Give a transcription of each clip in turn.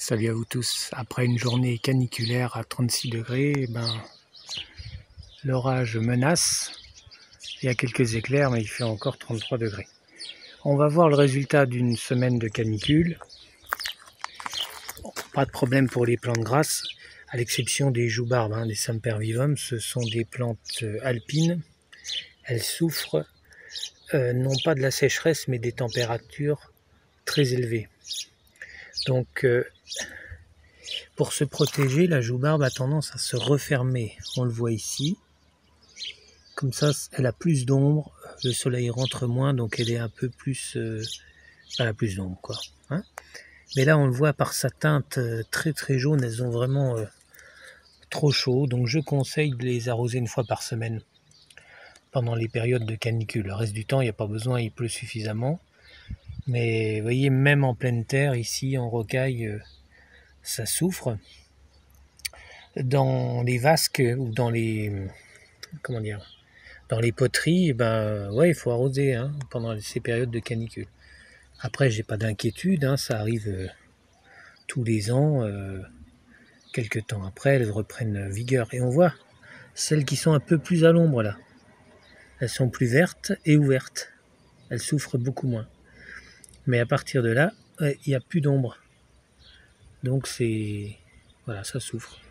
Salut à vous tous. Après une journée caniculaire à 36 degrés, l'orage menace. Il y a quelques éclairs, mais il fait encore 33 degrés. On va voir le résultat d'une semaine de canicule. Pas de problème pour les plantes grasses, à l'exception des joubarbes, des Sempervivum. Ce sont des plantes alpines. Elles souffrent non pas de la sécheresse, mais des températures très élevées. Donc, pour se protéger, la joubarbe a tendance à se refermer. On le voit ici. Comme ça, elle a plus d'ombre, le soleil rentre moins, donc elle est un peu plus... elle a plus d'ombre, quoi. Mais là, on le voit par sa teinte très très jaune, elles ont vraiment trop chaud. Donc je conseille de les arroser une fois par semaine, pendant les périodes de canicule. Le reste du temps, il n'y a pas besoin, il pleut suffisamment. Mais vous voyez, même en pleine terre, ici, en rocaille, ça souffre. Dans les vasques ou dans les... comment dire, dans les poteries, ouais, il faut arroser pendant ces périodes de canicule. Après, j'ai pas d'inquiétude, ça arrive tous les ans. Quelques temps après, elles reprennent vigueur. Et on voit celles qui sont un peu plus à l'ombre là. Elles sont plus vertes et ouvertes. Elles souffrent beaucoup moins. Mais à partir de là, il n'y a plus d'ombre. Donc c'est... voilà, ça souffre.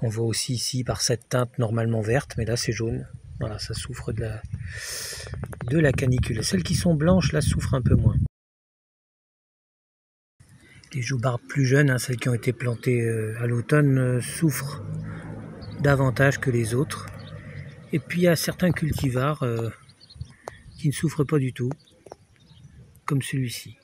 On voit aussi ici par cette teinte normalement verte, mais là c'est jaune. Voilà, ça souffre de la canicule. Celles qui sont blanches, là, souffrent un peu moins. Les joubarbes plus jeunes, celles qui ont été plantées à l'automne, souffrent davantage que les autres. Et puis il y a certains cultivars qui ne souffrent pas du tout, comme celui-ci.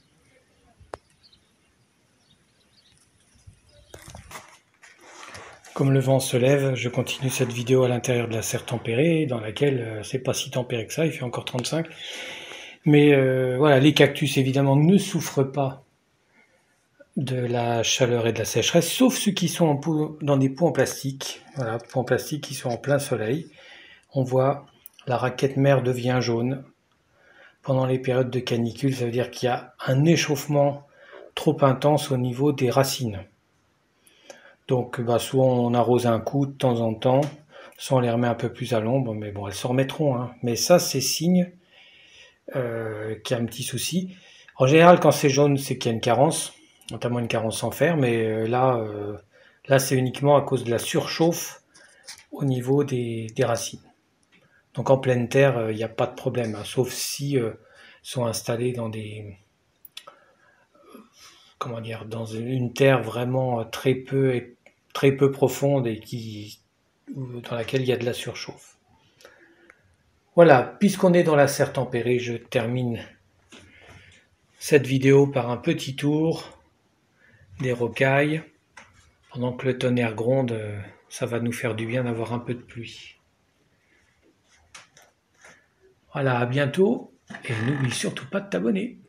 Comme le vent se lève, je continue cette vidéo à l'intérieur de la serre tempérée, dans laquelle c'est pas si tempéré que ça, il fait encore 35. Mais voilà, les cactus évidemment ne souffrent pas de la chaleur et de la sécheresse, sauf ceux qui sont dans des pots en plastique. Voilà, pots en plastique qui sont en plein soleil. On voit la raquette mère devient jaune. Pendant les périodes de canicule, ça veut dire qu'il y a un échauffement trop intense au niveau des racines. Donc soit on arrose un coup de temps en temps, soit on les remet un peu plus à l'ombre, mais bon, elles se remettront. Mais ça, c'est signe qu'il y a un petit souci. En général, quand c'est jaune, c'est qu'il y a une carence, notamment une carence en fer, mais là c'est uniquement à cause de la surchauffe au niveau des racines. Donc en pleine terre, il n'y a pas de problème, sauf si sont installés dans des... comment dire, dans une terre vraiment très peu profonde et dans laquelle il y a de la surchauffe. Voilà, puisqu'on est dans la serre tempérée, je termine cette vidéo par un petit tour des rocailles. Pendant que le tonnerre gronde, ça va nous faire du bien d'avoir un peu de pluie. Voilà, à bientôt et n'oublie surtout pas de t'abonner.